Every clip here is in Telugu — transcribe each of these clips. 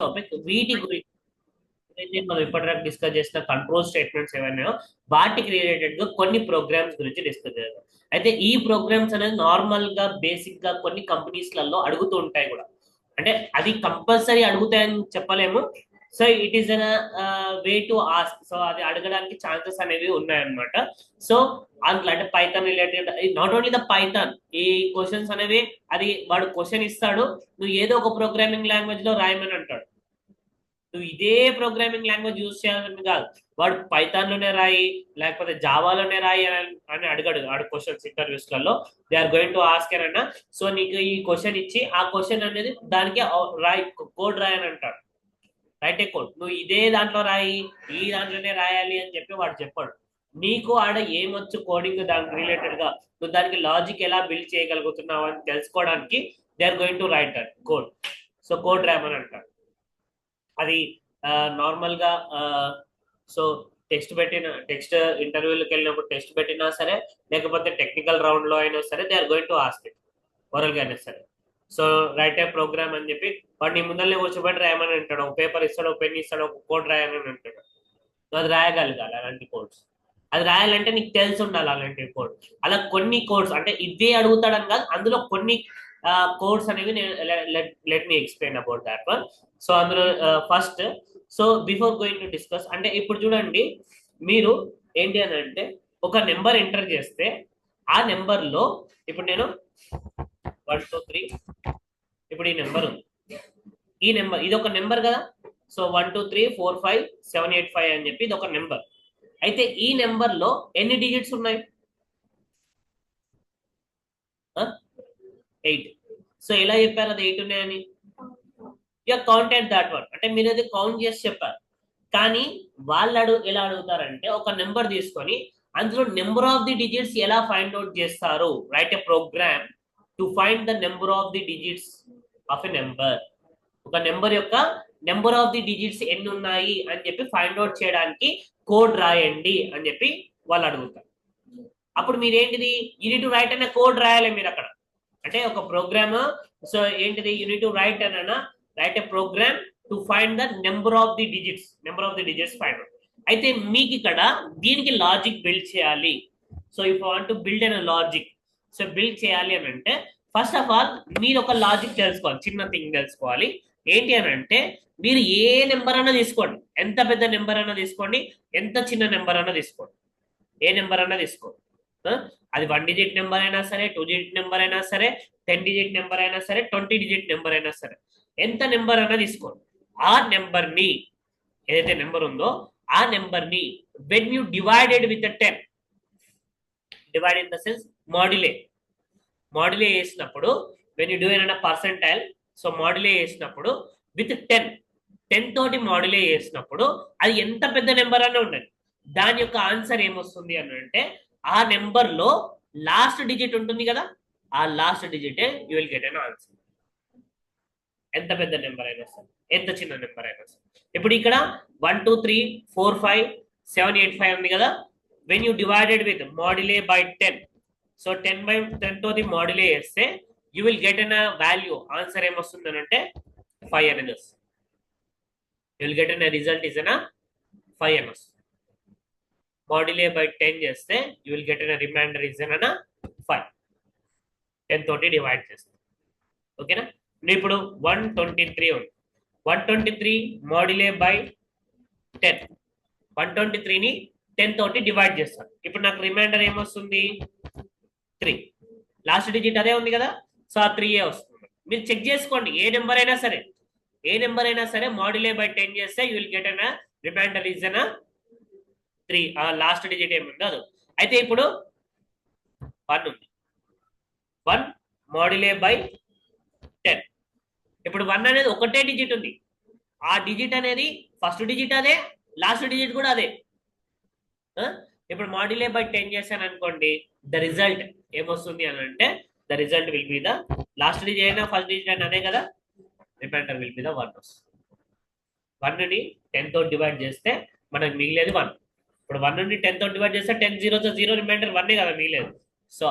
టాపిక్ వీటి గురించి ఏదైతే మనం ఇప్పటివరకు డిస్కస్ చేసిన కంట్రోల్ స్టేట్మెంట్స్ ఏవైనా వాటికి రిలేటెడ్ గా కొన్ని ప్రోగ్రామ్స్ గురించి డిస్కస్ చేద్దాం. అయితే ఈ ప్రోగ్రామ్స్ అనేది నార్మల్ గా బేసిక్ గా కొన్ని కంపెనీస్ లలో అడుగుతూ ఉంటాయి కూడా. అంటే అది కంపల్సరీ అడుగుతాయని చెప్పలేము. So it is an way to ask. So అది అడగడానికి ఛాన్సెస్ అనేవి ఉన్నాయన్నమాట. సో అందులో అంటే Python related, not only the Python, ఈ క్వశ్చన్స్ అనేవి అది వాడు క్వశ్చన్ ఇస్తాడు, నువ్వు ఏదో ఒక ప్రోగ్రామింగ్ లాంగ్వేజ్ లో రాయమని అంటాడు. నువ్వు ఇదే ప్రోగ్రామింగ్ లాంగ్వేజ్ యూజ్ చేయాలని కాదు, వాడు పైథాన్ లోనే రాయి లేకపోతే జావాలోనే రాయి అని అడగడు. ఆడు క్వశ్చన్స్ ఇంటర్వ్యూస్ లలో they are going to ask అన్న. సో నీకు ఈ క్వశ్చన్ ఇచ్చి ఆ క్వశ్చన్ అనేది దానికి రాయి, కోడ్ రాయని అంటాడు. రైట్ ఏ కోడ్, నువ్వు ఇదే దాంట్లో రాయి, ఈ దాంట్లోనే రాయాలి అని చెప్పి వాడు చెప్పాడు. నీకు ఆడ ఏమొచ్చు కోడింగ్ దానికి రిలేటెడ్ గా, నువ్వు దానికి లాజిక్ ఎలా బిల్డ్ చేయగలుగుతున్నావు అని తెలుసుకోవడానికి they are going to write that code. So code రాయమని అంటాడు. అది నార్మల్ గా సో టెక్స్ట్ ఇంటర్వ్యూలకు వెళ్ళినప్పుడు టెక్స్ట్ పెట్టినా సరే, లేకపోతే టెక్నికల్ రౌండ్ లో అయినా సరే, they are going to ask it oral గా అయినా సరే. సో రైట్ ఏ ప్రోగ్రామ్ అని చెప్పి వాడిని ముందరనే కూర్చోబెట్టి రాయమని అంటాడు. ఒక పేపర్ ఇస్తాడు, ఒక పెన్ ఇస్తాడు, ఒక కోడ్ రాయమని అంటాడు. నువ్వు అది రాయగలగాలి అలాంటి కోడ్స్. అది రాయాలంటే నీకు తెలిసి ఉండాలి అలాంటి కోడ్. అలా కొన్ని కోడ్స్ అంటే ఇవే అడుగుతాడని కాదు, అందులో కొన్ని కోడ్స్ అనేవి నేను let me explain about that one. So అందులో first, so before going to discuss అంటే ఇప్పుడు చూడండి, మీరు ఏంటి అని అంటే ఒక నెంబర్ ఎంటర్ చేస్తే ఆ నెంబర్ లో ఇప్పుడు నేను 1 2 3, ఇప్పుడు ఈ నెంబర్ ఉంది, ఈ నెంబర్ ఇది ఒక నెంబర్ కదా. సో 1 2 3 4 5 7 8 5 అని చెప్పి ఇది ఒక నెంబర్. అయితే ఈ నెంబర్ లో ఎన్ని డిజిట్స్ ఉన్నాయి? 8. సో ఎలా చెప్పారు అది 8 ఉన్నాయని? యూ కౌంటెడ్ దాట్ వన్, అంటే మీరు అది కౌంట్ చేసి చెప్పారు. కానీ వాళ్ళు ఎలా అడుగుతారంటే ఒక నెంబర్ తీసుకొని అందులో నెంబర్ ఆఫ్ ది డిజిట్స్ ఎలా ఫైండ్ అవుట్ చేస్తారు. Write a program to find the number of the digits of a number. ఒక నెంబర్ యొక్క నెంబర్ ఆఫ్ ది డిజిట్స్ ఎన్ని ఉన్నాయి అని చెప్పి ఫైండ్ అవుట్ చేయడానికి కోడ్ రాయండి అని చెప్పి వాళ్ళు అడుగుతారు. అప్పుడు మీరేంటిది, యూనిట్ టు రైట్ అనే కోడ్ రాయాలి మీరు అక్కడ. అంటే ఒక ప్రోగ్రామ్, సో ఏంటిది, యూనిట్ టు రైట్ అన్న write a program to find the number of the digits find out. అయితే మీకు ఇక్కడ దీనికి లాజిక్ బిల్డ్ చేయాలి. So if want to build an logic, so build చేయాలి అని అంటే ఫస్ట్ ఆఫ్ ఆల్ మీరు ఒక లాజిక్ తెలుసుకోవాలి, చిన్న థింగ్ తెలుసుకోవాలి. ఏంటి అని అంటే మీరు ఏ నెంబర్ అన్నా తీసుకోండి, ఎంత పెద్ద నెంబర్ అన్నా తీసుకోండి, ఎంత చిన్న నెంబర్ అన్నా తీసుకోండి, ఏ నెంబర్ అన్నా తీసుకోండి. అది 1 డిజిట్ నెంబర్ అయినా సరే, 2 డిజిట్ నెంబర్ అయినా సరే, 10 డిజిట్ నెంబర్ అయినా సరే, 20 డిజిట్ నెంబర్ అయినా సరే, ఎంత నెంబర్ అన్నా తీసుకోండి. ఆ నెంబర్ ని, ఏదైతే నెంబర్ ఉందో ఆ నెంబర్ ని when you divided with 10, divide in the sense modulo చేసినప్పుడు, when you do an percentile, so modulo చేసినప్పుడు విత్ 10 తోటి మాడ్యులే చేసినప్పుడు అది ఎంత పెద్ద నెంబర్ అన్న ఉండండి, దాని యొక్క ఆన్సర్ ఏమొస్తుంది అని అంటే ఆ నెంబర్ లో లాస్ట్ డిజిట్ ఉంటుంది కదా, ఆ last digit you will get an answer. ఎంత పెద్ద నెంబర్ అయినా సరే, ఎంత చిన్న నెంబర్ అయినా సరే. ఇప్పుడు ఇక్కడ 1 2 3 4 5 7 8 5 ఉంది కదా. When you divided with modulo by 10, so 10/10 తోటి మాడ్యులే చేస్తే you will get an value, answer ఏమొస్తుంది అని అంటే 5 అనేది వస్తుంది. You will get an result is an 5 అని వస్తుంది. మాడ్యులే బై 10 చేస్తే you will get an reminder is an 5. 10 తోటి డివైడ్ చేస్తే ఓకేనా. ఇప్పుడు 123 ఉంది, 123 మాడ్యులే బై 10, 123ని 10 తోటి డివైడ్ చేస్తాను. ఇప్పుడు నాకు రిమైండర్ ఏమొస్తుంది? 3. లాస్ట్ డిజిట్ అదే ఉంది కదా, సో ఆ 3 వస్తుంది. మీరు చెక్ చేసుకోండి, ఏ నెంబర్ అయినా సరే మాడ్యులే బై 10 చేస్తే you will get an reminder is an 3. ఆ లాస్ట్ డిజిట్ ఏముందో అది. అయితే ఇప్పుడు 1 ఉంది, 1 మాడ్యులే బై 10. ఇప్పుడు 1 అనేది ఒకటే డిజిట్ ఉంది, ఆ డిజిట్ అనేది ఫస్ట్ డిజిట్ అదే, లాస్ట్ డిజిట్ కూడా అదే. ఇప్పుడు మాడ్యులే బై 10 చేశాను అనుకోండి, ద రిజల్ట్ ఏమొస్తుంది అని అంటే the result will be the last digit అయినా ఫస్ట్ డిజిట్ అయినా అదే కదా, రిమైండర్ విల్ బి ద 1 వస్తుంది. 1ని 10 తో డివైడ్ చేస్తే మనకు మిగిలేదు 1. ఇప్పుడు 1ని 10 తో డివైడ్ చేస్తే 10 0 0, రిమైండర్ 1 కదా మిగిలేదు. సో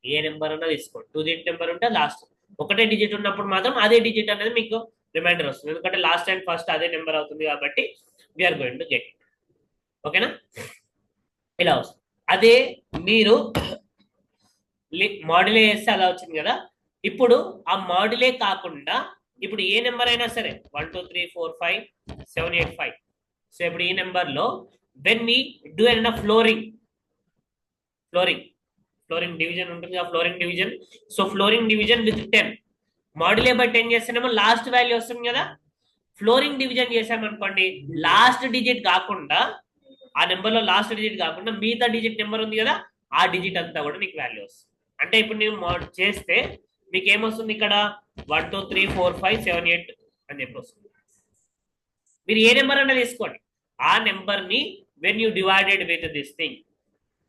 ఏ నెంబర్ అన్నా తీసుకోండి, 2 డిజిట్ నెంబర్ ఉంటే లాస్ట్ ఒకటే డిజిట్ ఉన్నప్పుడు మాత్రం అదే డిజిట్ అనేది మీకు రిమైండర్ వస్తుంది, ఎందుకంటే లాస్ట్ అండ్ ఫస్ట్ అదే నెంబర్ అవుతుంది కాబట్టి వీఆర్ గోయింగ్ టు గెట్. ఓకేనా, ఇలా వస్తుంది. అదే మీరు మాడ్యులే చేస్తే అలా వచ్చింది కదా. ఇప్పుడు ఆ మాడ్యులే కాకుండా ఇప్పుడు ఏ నెంబర్ అయినా సరే 1 2 3 4 5 7 8 5. సో ఇప్పుడు ఈ నెంబర్ లో వెన్ వి డూ అన్న ఫ్లోరింగ్ ఫ్లోరింగ్ ఫ్లోరింగ్ డివిజన్ ఉంటుంది ఆ flooring division. So flooring division with 10 modulo by 10 చేస్తేనేమో లాస్ట్ వాల్యూ వస్తుంది కదా. ఫ్లోరింగ్ డివిజన్ చేసామనుకోండి, లాస్ట్ డిజిట్ కాకుండా ఆ నెంబర్ లో లాస్ట్ డిజిట్ కాకుండా మిగతా డిజిట్ నెంబర్ ఉంది కదా, ఆ డిజిట్ అంతా కూడా నీకు వాల్యూ వస్తుంది. అంటే ఇప్పుడు నేను చేస్తే మీకు ఏమొస్తుంది ఇక్కడ 1 2 3 4 5 7 8 అని చెప్పి వస్తుంది. మీరు ఏ నెంబర్ అన్నా తీసుకోండి, ఆ నెంబర్ ని when you divided with this thing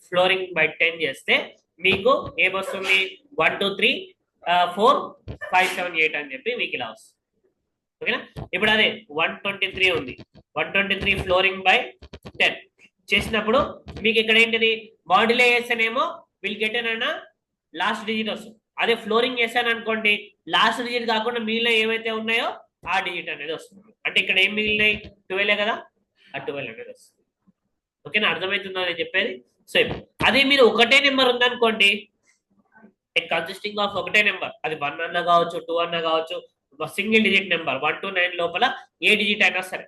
flooring by 10 చేస్తే మీకు ఏమొస్తుంది 1 2 3 4 5 7 8 అని చెప్పి మీకు ఇలా వస్తుంది. ఓకేనా, ఇప్పుడు అదే 123 ఉంది, 123 ఫ్లోరింగ్ బై 10 చేసినప్పుడు మీకు ఇక్కడ ఏంటిది మాడ్యులే చేస్తేనేమో విల్ గెట్ అన్న లాస్ట్ డిజిట్ వస్తుంది. అదే ఫ్లోరింగ్ చేశాను అనుకోండి, లాస్ట్ డిజిట్ కాకుండా మిగిలిన ఏవైతే ఉన్నాయో ఆ డిజిట్ అనేది వస్తుంది. అంటే ఇక్కడ ఏం మిగిలినాయి 12 కదా, ఆ 12 అనేది వస్తుంది. ఓకేనా, అర్థమవుతుందా నేను చెప్పేది. సో అదే మీరు ఒకటే నెంబర్ ఉందనుకోండి, ఇట్ కన్సిస్టింగ్ ఆఫ్ ఒకటే నెంబర్, అది 1 అన్న కావచ్చు 2 అన్న కావచ్చు, సింగిల్ డిజిట్ నెంబర్ 1 to 9 లోపల ఏ డిజిట్ అయినా సరే.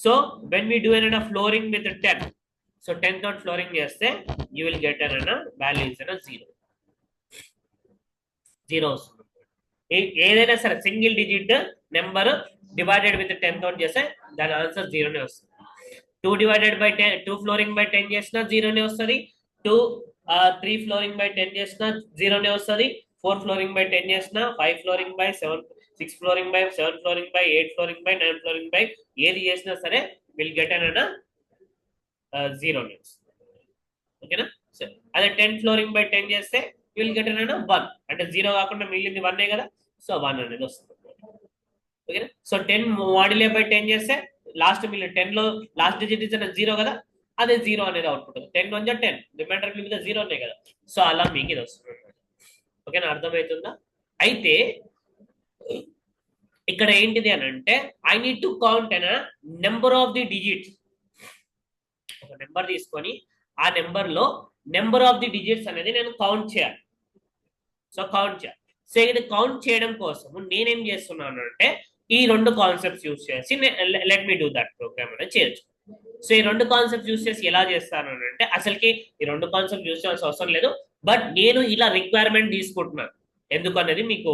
సో వెన్ వీ డూ అన్న ఫ్లోరింగ్ విత్ 10, సో 10 తోటి ఫ్లోరింగ్ చేస్తే యూ విల్ గెట్ అన్న వాల్యూ ఇస్ అన్న 0 వస్తుంది. ఏదైనా సరే single digit number divided with 10 తోటి చేస్తే దాని ఆన్సర్ 0నే వస్తుంది. 2 డివైడెడ్ బై 10, 2 ఫ్లోరింగ్ బై 10 చేసినా 0నే వస్తుంది. 3 ఫ్లోరింగ్ బై 10 చేసినా 0నే వస్తుంది. 4 ఫ్లోరింగ్ బై 10 చేసినా, 5 flooring by 7, 6 flooring by 7 flooring by 8 flooring by 9 flooring by ఏది చేసినా సరే విల్ గెట్ అన్న 0నే వస్తుంది. ఓకేనా, సరే అదే 10 ఫ్లోరింగ్ బై 10 చేస్తే విల్ గెట్ అన్న 1, అంటే 0 కాకుండా మిగిలింది 1 కదా, సో 1 అనేది వస్తుంది. ఓకేనా, సో 10 మాడ్యులే బై 10 చేస్తే లాస్ట్ మిగిలిన 10 లో లాస్ట్ డిజిట్ ఇస్ 0 కదా, అదే 0 అనేది అవుట్పుట్. 10 1 10 రిమైండర్ మిగతా 0 ఉన్నాయి కదా, సో అలా మీకు ఇది వస్తుంది. ఓకేనా, అర్థమవుతుందా. అయితే ఇక్కడ ఏంటిది అని అంటే I need to count an number of the digits. ఒక నెంబర్ తీసుకొని ఆ నెంబర్ లో నెంబర్ ఆఫ్ ది డిజిట్స్ అనేది నేను కౌంట్ చేయాలి. సో కౌంట్ చేయాలి. సో ఇది కౌంట్ చేయడం కోసం నేనేం చేస్తున్నాను అంటే ఈ రెండు కాన్సెప్ట్స్ యూస్ చేసి let me do that program అనేది చేయొచ్చు. సో ఈ రెండు కాన్సెప్ట్స్ యూస్ చేసి ఎలా చేస్తాను అంటే అసలుకి ఈ రెండు కాన్సెప్ట్ యూస్ చేయాల్సిన అవసరం లేదు, బట్ నేను ఇలా రిక్వైర్మెంట్ తీసుకుంటున్నాను ఎందుకు అనేది మీకు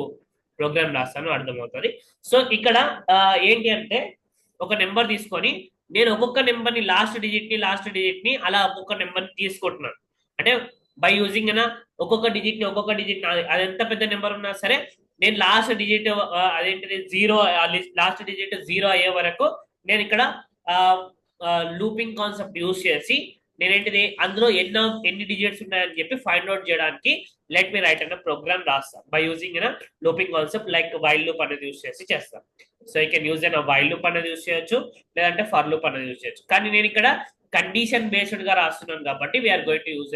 ప్రోగ్రామ్ రాస్తాను అర్థమవుతుంది. సో ఇక్కడ ఏంటి అంటే ఒక నెంబర్ తీసుకొని నేను ఒక్కొక్క నెంబర్ని లాస్ట్ డిజిట్ ని అలా ఒక్కొక్క నెంబర్ తీసుకుంటున్నాను. అంటే బై యూజింగ్ ఒక్కొక్క డిజిట్ అది ఎంత పెద్ద నెంబర్ ఉన్నా సరే నేను లాస్ట్ డిజిట్ అదేంటిది 0, లాస్ట్ డిజిట్ 0 అయ్యే వరకు నేను ఇక్కడ లూపింగ్ కాన్సెప్ట్ యూస్ చేసి నేనేంటిది అందులో ఎన్ని డిజిట్స్ ఉన్నాయని చెప్పి ఫైండ్ అవుట్ చేయడానికి లెట్ మీ రైట్ అన్న ప్రోగ్రామ్ రాస్తాను by using looping concept like while loop అనేది యూస్ చేసి చేస్తాను. So I can use while loop అనేది యూస్ చేయొచ్చు, లేదంటే ఫర్ లూప్ అనేది యూస్ చేయొచ్చు. కానీ నేను ఇక్కడ కండిషన్ బేస్డ్ గా రాస్తున్నాను కాబట్టి we are going to use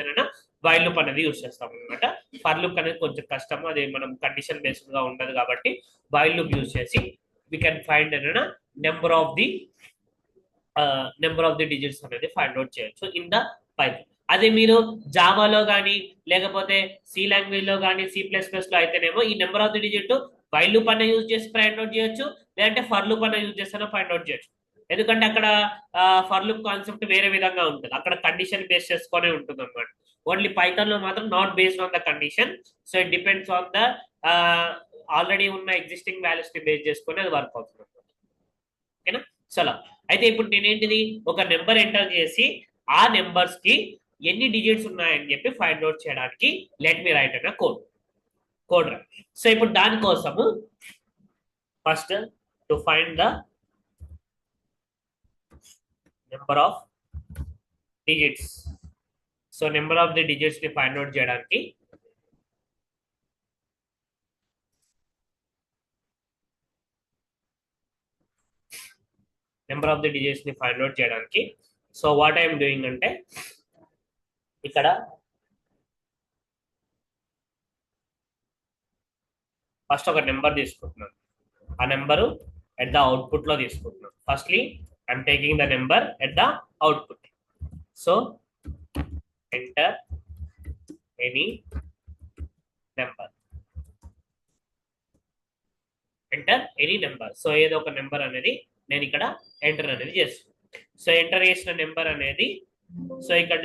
while loop అనేది యూస్ చేస్తాం అనమాట. ఫర్ లూప్ అనేది కొంచెం కష్టం, అది మనం కండిషన్ బేస్డ్ గా ఉండదు కాబట్టి వైల్ లూప్ యూస్ చేసి we can find number of the digits అనేది ఫైండ్ అవుట్ చేయొచ్చు ఇన్ ద పైథాన్. అదే మీరు జావాలో కానీ లేకపోతే సి లాంగ్వేజ్ లో కానీ C++ లో అయితేనేమో ఈ number of the digit while loop అన్న యూజ్ చేసి ఫైండ్ అవుట్ చేయొచ్చు, లేదంటే ఫర్ లూప్ అన్న యూజ్ చేస్తే ఫైండ్ అవుట్ చేయొచ్చు. ఎందుకంటే అక్కడ ఫర్ లూప్ కాన్సెప్ట్ వేరే విధంగా ఉంటుంది, అక్కడ కండిషన్ బేస్ చేసుకునే ఉంటుంది అనమాట. ఓన్లీ పైథాన్ లో మాత్రం not based on the condition, so it depends on the already ఉన్న ఎగ్జిస్టింగ్ వాల్యూస్ ని బేస్ చేసుకొని అది వర్క్ అవుతుంది. ఓకేనా, సో అలా అయితే ఇప్పుడు నేనేంటిది ఒక నెంబర్ ఎంటర్ చేసి ఆ నెంబర్స్ కి ఎన్ని డిజిట్స్ ఉన్నాయని చెప్పి ఫైండ్ అవుట్ చేయడానికి లెట్ మీ రైట్ అన్న కోడ్ రైట్. సో ఇప్పుడు దానికోసము first to find the number of digits. So number of the digits ని ఫైండ్ అవుట్ చేయడానికి సో వాట్ ఐఎమ్ డూయింగ్ అంటే ఇక్కడ ఫస్ట్ ఒక నెంబర్ తీసుకుంటున్నాను, ఆ నెంబరు ఎట్ ద అవుట్పుట్ లో తీసుకుంటున్నాను. Firstly I'm taking the number at the output. So enter any number, enter any number. So ఏదో ఒక నెంబర్ అనేది నేను ఇక్కడ ఎంటర్ అనేది చేస్తున్నాను. సో ఎంటర్ చేసిన నెంబర్ అనేది, సో ఇక్కడ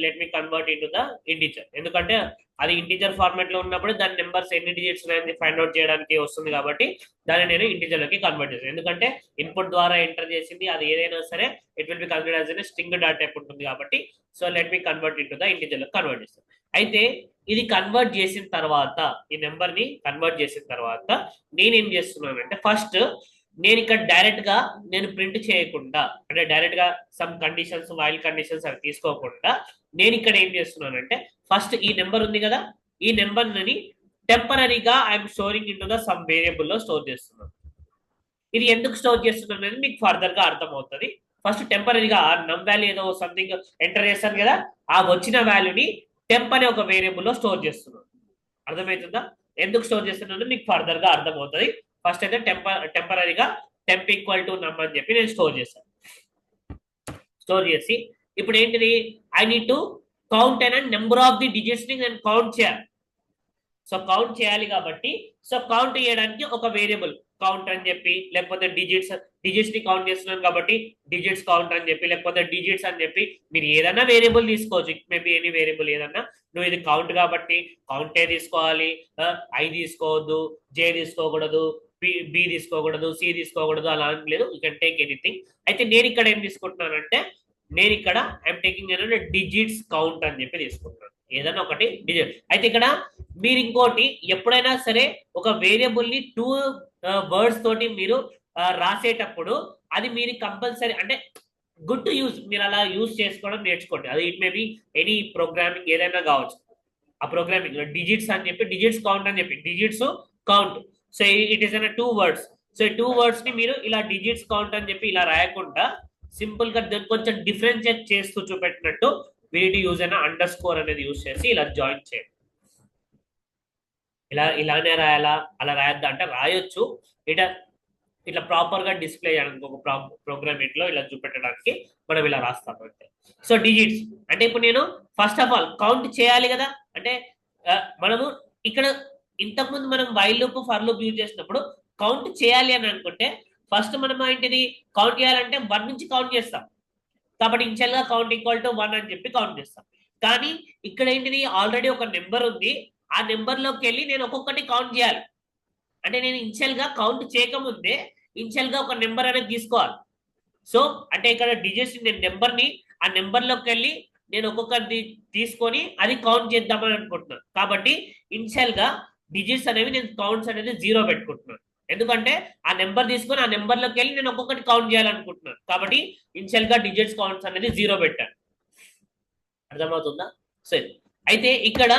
let me convert in to the integer, ఎందుకంటే అది ఇంటిజర్ ఫార్మాట్ లో ఉన్నప్పుడు దాని నెంబర్స్ ఎన్ని డిజిట్స్ అనేది ఫైండ్ అవుట్ చేయడానికి వస్తుంది కాబట్టి దాన్ని నేను ఇంటిజర్ లోకి కన్వర్ట్ చేస్తాను. ఎందుకంటే ఇన్పుట్ ద్వారా ఎంటర్ చేసింది అది ఏదైనా సరే it will B convert as string data type ఉంటుంది కాబట్టి, so let me convert in to the integer లోకి కన్వర్ట్ చేస్తాను. అయితే ఇది కన్వర్ట్ చేసిన తర్వాత, ఈ నెంబర్ ని కన్వర్ట్ చేసిన తర్వాత నేనేం చేస్తున్నానంటే, ఫస్ట్ నేను ఇక్కడ డైరెక్ట్ గా నేను ప్రింట్ చేయకుండా, అంటే డైరెక్ట్ గా సమ్ కండిషన్స్ వైల్ కండిషన్స్ అవి తీసుకోకుండా నేను ఇక్కడ ఏం చేస్తున్నానంటే, ఫస్ట్ ఈ నెంబర్ ఉంది కదా, ఈ నెంబర్ ని టెంపరీగా I'm storing in to the sum variable లో స్టోర్ చేస్తున్నాను. ఇది ఎందుకు స్టోర్ చేస్తున్నాను అనేది మీకు ఫర్దర్ గా అర్థమవుతుంది. ఫస్ట్ టెంపరీగా నమ్ వాల్యూ ఏదో సంథింగ్ ఎంటర్ చేస్తాను కదా, ఆ వచ్చిన వాల్యూని టెంప్ అనే ఒక వేరియబుల్ లో స్టోర్ చేస్తున్నాను. అర్థమవుతుందా? ఎందుకు స్టోర్ చేస్తున్నాను మీకు ఫర్దర్ గా అర్థమవుతుంది. ఫస్ట్ అయితే టెంపరీగా టెంప్ ఈక్వల్ టు నమ్ అని చెప్పి నేను స్టోర్ చేశాను. స్టోర్ చేసి ఇప్పుడు ఏంటిది, I need to count and number of the digits ని నేను కౌంట్ చేయాలి. సో కౌంట్ చేయాలి కాబట్టి, సో కౌంట్ చేయడానికి ఒక వేరియబుల్ కౌంట్ అని చెప్పి, లేకపోతే డిజిట్స్ ని కౌంట్ చేస్తున్నాను కాబట్టి డిజిట్స్ కౌంట్ అని చెప్పి, లేకపోతే డిజిట్స్ అని చెప్పి మీరు ఏదైనా వేరియబుల్ తీసుకోవచ్చు. ఇట్ మేబీ ఎనీ వేరియబుల్ ఏదన్నా. నువ్వు ఇది కౌంట్ కాబట్టి కౌంటే తీసుకోవాలి, ఐ తీసుకోవద్దు, జే తీసుకోకూడదు, బి తీసుకోకూడదు, సి తీసుకోకూడదు, అలా లేదు. You can take anything. అయితే నేను ఇక్కడ ఏం తీసుకుంటున్నానంటే, నేను ఇక్కడ ఐఎమ్ టేకింగ్ ఏంటంటే డిజిట్స్ కౌంట్ అని చెప్పి తీసుకుంటున్నాను, ఏదైనా ఒకటి డిజిట్. అయితే ఇక్కడ మీరు ఇంకోటి ఎప్పుడైనా సరే ఒక వేరియబుల్ ని 2 వర్డ్స్ తోటి మీరు రాసేటప్పుడు అది మీరు కంపల్సరీ, అంటే గుడ్ టు యూజ్, మీరు అలా యూజ్ చేసుకోవడం నేర్చుకోండి. అది it may be any programming ఏదైనా కావచ్చు. ఆ ప్రోగ్రామింగ్ డిజిట్స్ అని చెప్పి డిజిట్స్ కౌంట్ అని చెప్పి digits count, so it is an 2 words. So 2 words ని మీరు ఇలా డిజిట్స్ కౌంట్ అని చెప్పి ఇలా రాయకుండా సింపుల్ గా కొంచెం డిఫరెన్షియేట్ చేస్తూ చూపెట్టినట్టు వీటి యూజ్ అయినా అండర్ స్కోర్ అనేది యూజ్ చేసి ఇలా జాయిన్ చేయండి. ఇలానే రాయాలా, అలా రాయద్దా అంటే రాయొచ్చు. ఇట్లా ప్రాపర్ గా డిస్ప్లే చేయడానికి ఒక ప్రోగ్రామ్ ఇంట్లో ఇలా చూపెట్టడానికి మనం ఇలా రాస్తాం అంటే. సో డిజిట్స్ అంటే ఇప్పుడు నేను ఫస్ట్ ఆఫ్ ఆల్ కౌంట్ చేయాలి కదా, అంటే మనము ఇక్కడ ఇంతకుముందు మనం while loop for loop use చేసినప్పుడు కౌంట్ చేయాలి అని అనుకుంటే ఫస్ట్ మనం ఏంటిది కౌంట్ చేయాలంటే 1 నుంచి కౌంట్ చేస్తాం కాబట్టి ఇనిషియల్ గా కౌంట్ ఈక్వల్ టు 1 అని చెప్పి కౌంట్ చేస్తాం. కానీ ఇక్కడ ఏంటిది ఆల్రెడీ ఒక నెంబర్ ఉంది, ఆ నెంబర్ లోకి వెళ్ళి నేను ఒక్కొక్కటి కౌంట్ చేయాలి. అంటే నేను ఇనిషియల్ గా కౌంట్ చేయకముందే ఇనిషియల్ గా ఒక నెంబర్ అనేది తీసుకోవాలి. సో అంటే ఇక్కడ డిజిట్స్ నేను నెంబర్ ని ఆ నెంబర్ లోకి వెళ్ళి నేను ఒక్కొక్కటి తీసుకొని అది కౌంట్ చేద్దామని అనుకుంటున్నాను. కాబట్టి ఇనిషియల్ గా డిజిట్స్ అనేవి నేను కౌంట్స్ అనేది 0 పెట్టుకుంటున్నాను. ఎందుకంటే ఆ నెంబర్ తీసుకొని ఆ నెంబర్ లోకి వెళ్ళి నేను ఒక్కొక్కటి కౌంట్ చేయాలనుకుంటున్నాను. కాబట్టి ఇనిషియల్ గా డిజిట్స్ కౌంట్స్ అనేది 0 పెట్టాను. అర్థమవుతుందా? సరే, అయితే ఇక్కడ